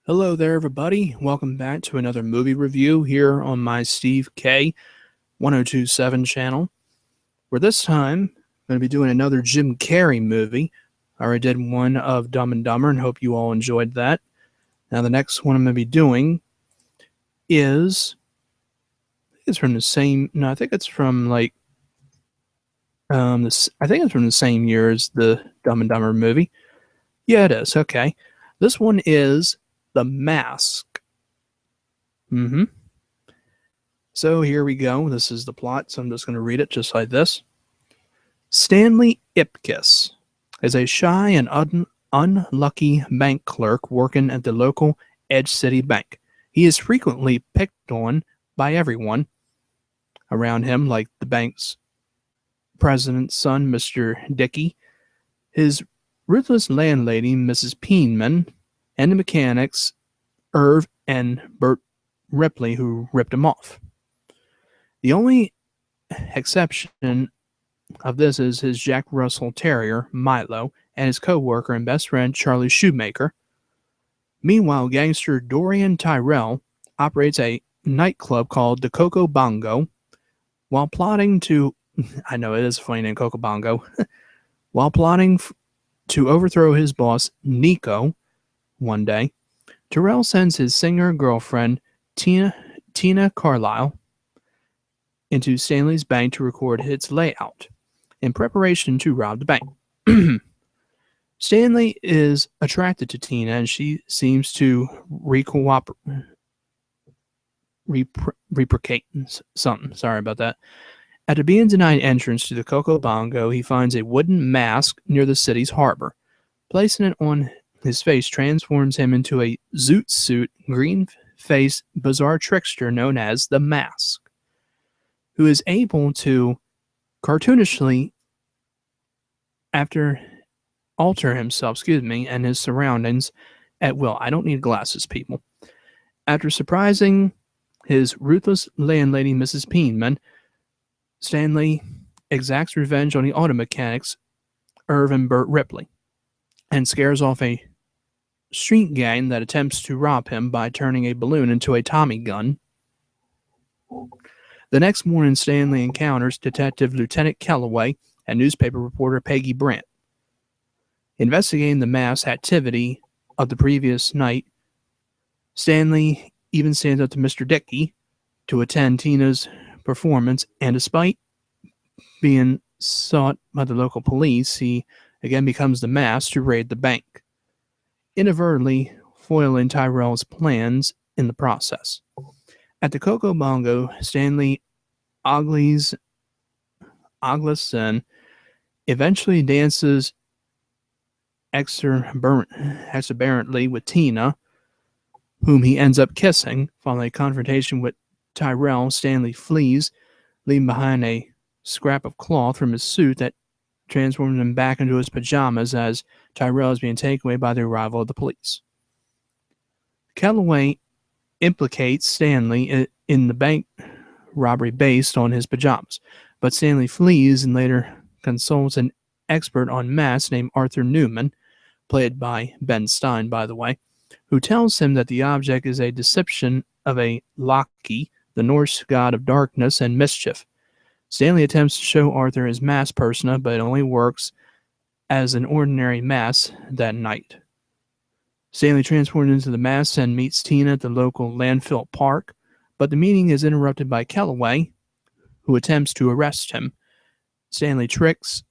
Hello there, everybody. Welcome back to another movie review here on my Steve K 1027 channel, where this time I'm going to be doing another Jim Carrey movie. I already did one of Dumb and Dumber and hope you all enjoyed that. Now, the next one I'm going to be doing is, it's from the same, no, I think it's from like, I think it's from the same year as the Dumb and Dumber movie. Yeah, it is. Okay. This one is The Mask. So here we go. This is the plot, so I'm just going to read it just like this. Stanley Ipkiss is a shy and unlucky bank clerk working at the local Edge City Bank. He is frequently picked on by everyone around him, like the bank's president's son, Mr. Dickey, his ruthless landlady, Mrs. Peenman, and the mechanics, Irv and Bert Ripley, who ripped him off. The only exception of this is his Jack Russell Terrier, Milo, and his co-worker and best friend, Charlie Shoemaker. Meanwhile, gangster Dorian Tyrell operates a nightclub called the Coco Bongo while plotting to, I know it is a funny name, Coco Bongo, while plotting to overthrow his boss, Nico, one day. Tyrell sends his singer girlfriend, Tina Carlisle, into Stanley's bank to record its layout in preparation to rob the bank. Stanley is attracted to Tina and she seems to reciprocate something. Sorry about that. After being denied entrance to the Coco Bongo, he finds a wooden mask near the city's harbor. Placing it on his face transforms him into a zoot suit, green-faced, bizarre trickster known as the Mask, who is able to cartoonishly alter himself, and his surroundings at will. I don't need glasses, people. After surprising his ruthless landlady, Mrs. Peenman, Stanley exacts revenge on the auto mechanics, Irv and Bert Ripley, and scares off a street gang that attempts to rob him by turning a balloon into a Tommy gun. The next morning, Stanley encounters Detective Lieutenant Kellaway and newspaper reporter Peggy Brandt. Investigating the mass activity of the previous night, Stanley even stands up to Mr. Dickey to attend Tina's performance, and despite being sought by the local police, he again becomes the mask to raid the bank, inadvertently foiling Tyrell's plans in the process. At the Coco Bongo, Stanley Ogleson eventually dances exuberantly with Tina, whom he ends up kissing. Following a confrontation with Tyrell, Stanley flees, leaving behind a scrap of cloth from his suit that transforms him back into his pajamas as Tyrell is being taken away by the arrival of the police. Kellaway implicates Stanley in the bank robbery based on his pajamas, but Stanley flees and later consults an expert on masks named Arthur Newman, played by Ben Stein, by the way, who tells him that the object is a deception of a Loki, the Norse god of darkness and mischief. Stanley attempts to show Arthur his mask persona, but it only works as an ordinary mask that night. Stanley transforms into the mask and meets Tina at the local landfill park, but the meeting is interrupted by Kellaway, who attempts to arrest him. Stanley tricks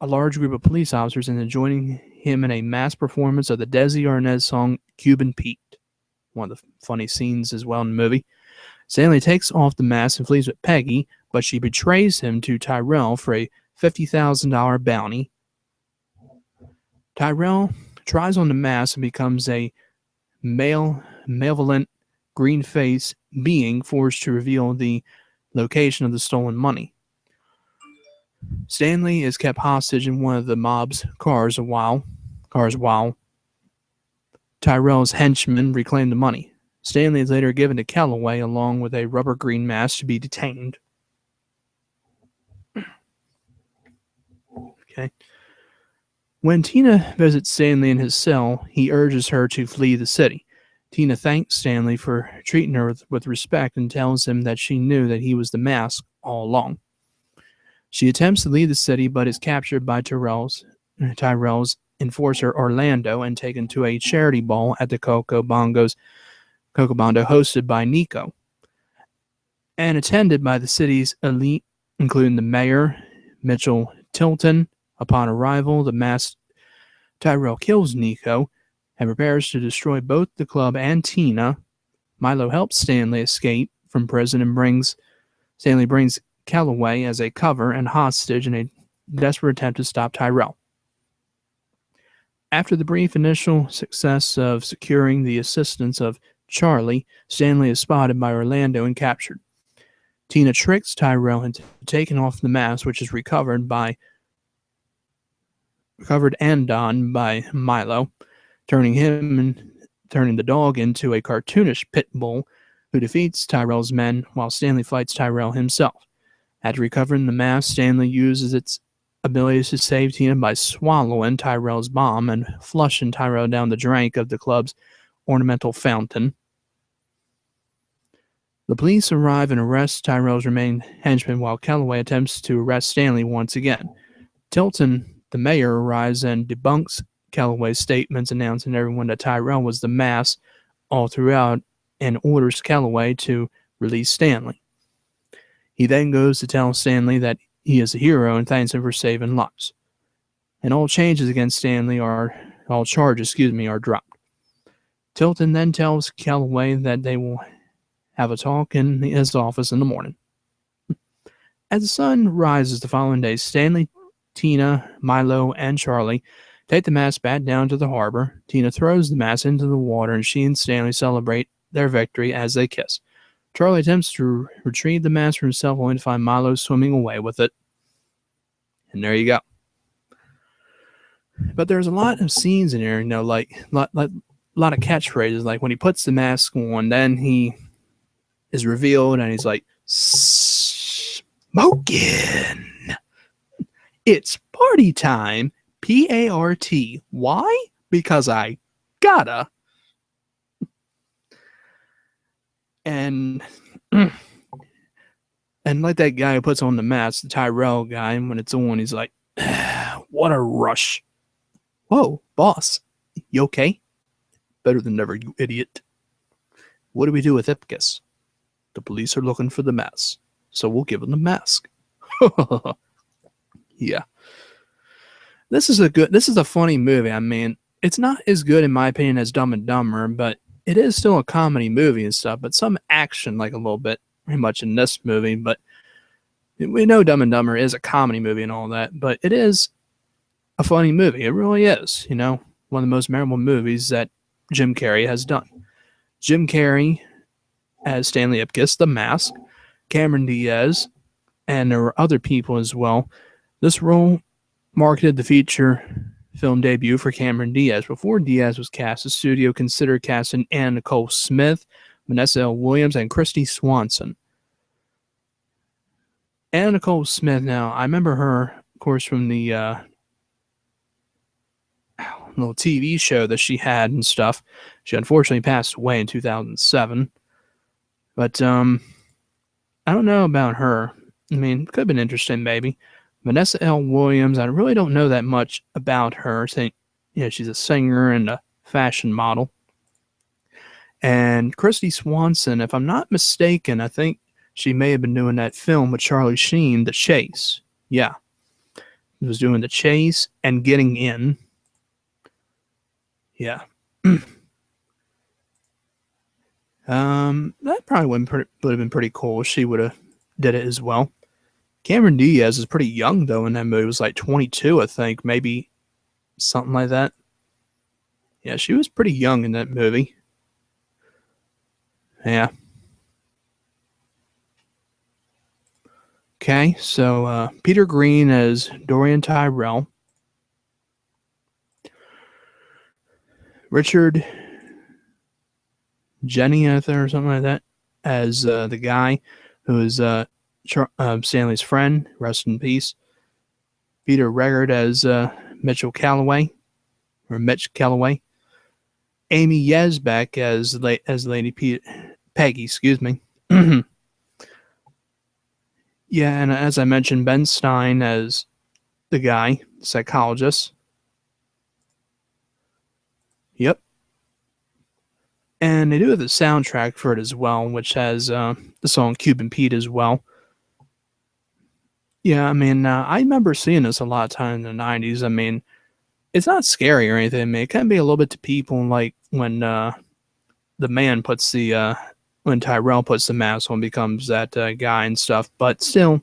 a large group of police officers into joining him in a mass performance of the Desi Arnaz song Cuban Pete, one of the funny scenes as well in the movie. Stanley takes off the mask and flees with Peggy, but she betrays him to Tyrell for a $50,000 bounty. Tyrell tries on the mask and becomes a malevolent green-faced being forced to reveal the location of the stolen money. Stanley is kept hostage in one of the mob's cars while Tyrell's henchmen reclaim the money. Stanley is later given to Kellaway along with a rubber green mask to be detained. Okay. When Tina visits Stanley in his cell, he urges her to flee the city. Tina thanks Stanley for treating her with respect and tells him that she knew that he was the mask all along. She attempts to leave the city but is captured by Tyrell's enforcer Orlando and taken to a charity ball at the Cocobondo hosted by Nico and attended by the city's elite, including the mayor, Mitchell Tilton. Upon arrival, the masked Tyrell kills Nico and prepares to destroy both the club and Tina. Milo helps Stanley escape from prison and Stanley brings Calloway as a cover and hostage in a desperate attempt to stop Tyrell. After the brief initial success of securing the assistance of Charlie, Stanley is spotted by Orlando and captured. Tina tricks Tyrell into taking off the mask, which is recovered and donned by Milo, turning the dog into a cartoonish pit bull who defeats Tyrell's men while Stanley fights Tyrell himself. After recovering the mask, Stanley uses its abilities to save Tina by swallowing Tyrell's bomb and flushing Tyrell down the drain of the club's ornamental fountain. The police arrive and arrest Tyrell's remaining henchmen while Calloway attempts to arrest Stanley once again. Tilton, the mayor, arrives and debunks Calloway's statements, announcing to everyone that Tyrell was the mask all throughout and orders Calloway to release Stanley. He then goes to tell Stanley that he is a hero and thanks him for saving lives. And all charges against Stanley are dropped. Tilton then tells Calloway that they will have a talk in his office in the morning. As the sun rises the following day, Stanley, Tina, Milo, and Charlie take the mask back down to the harbor. Tina throws the mask into the water, and she and Stanley celebrate their victory as they kiss. Charlie attempts to retrieve the mask for himself, only to find Milo swimming away with it. And there you go. But there's a lot of scenes in here, like a lot of catchphrases. Like when he puts the mask on, then he is revealed, and he's like, "Smoking. It's party time. PART. Why? Because I gotta." And like that guy who puts on the mask, the Tyrell guy, and when it's on, he's like, "What a rush." Whoa, boss. You okay? Better than never, you idiot. What do we do with Ipkiss? The police are looking for the mask, so we'll give them the mask. Yeah. This is a funny movie. I mean, it's not as good in my opinion as Dumb and Dumber, but it is still a comedy movie and stuff, but some action, like a little bit, pretty much in this movie. But we know Dumb and Dumber is a comedy movie and all that, but it is a funny movie. It really is, one of the most memorable movies that Jim Carrey has done. Jim Carrey as Stanley Ipkiss, The Mask, Cameron Diaz, and there were other people as well. This role marketed the feature film debut for Cameron Diaz. Before Diaz was cast, the studio considered casting Anna Nicole Smith, Vanessa L. Williams, and Kristy Swanson. Anna Nicole Smith, now, I remember her, of course, from the little TV show that she had and stuff. She unfortunately passed away in 2007. But I don't know about her. I mean, could have been interesting, maybe. Vanessa L. Williams, I really don't know that much about her. I think, she's a singer and a fashion model. And Kristy Swanson, if I'm not mistaken, I think she may have been doing that film with Charlie Sheen, The Chase. Yeah. She was doing The Chase and Getting In. Yeah. That probably would have been pretty cool if she would have did it as well. Cameron Diaz is pretty young, though, in that movie. It was like 22, I think. Maybe something like that. Yeah, she was pretty young in that movie. Yeah. Okay, so Peter Green as Dorian Tyrell. Richard Jeniathan or something like that as the guy who is Stanley's friend, rest in peace. Peter Regard as Mitch Calloway. Amy Yasbeck as Peggy, excuse me. Yeah, and as I mentioned, Ben Stein as the guy, psychologist. Yep. And they do have the soundtrack for it as well, which has the song Cuban Pete as well. Yeah, I mean, I remember seeing this a lot of times in the 90s. I mean, it's not scary or anything. I mean, it can be a little bit to people, like when the man puts when Tyrell puts the mask on, becomes that guy and stuff. But still,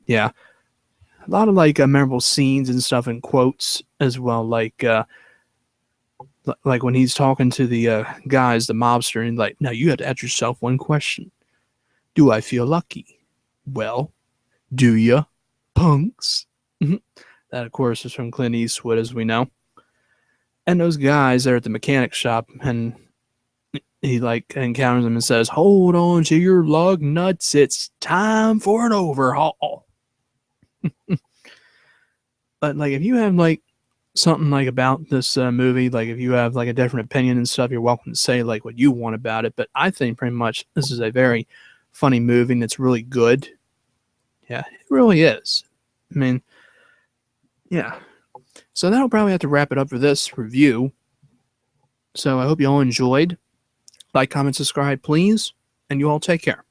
yeah, a lot of like memorable scenes and stuff and quotes as well. Like when he's talking to the guys, the mobster, and like, now you have to ask yourself one question: do I feel lucky? Well, do ya, punks? That, of course, is from Clint Eastwood, as we know. And those guys are at the mechanic shop, and he like encounters them and says, "Hold on to your lug nuts. It's time for an overhaul." But like, if you have like something like about this movie, like if you have like a different opinion and stuff, you're welcome to say like what you want about it. But I think pretty much this is a very funny movie and it's really good. Yeah, it really is. I mean, yeah. So that'll probably have to wrap it up for this review. So I hope you all enjoyed. Like, comment, subscribe, please, and you all take care.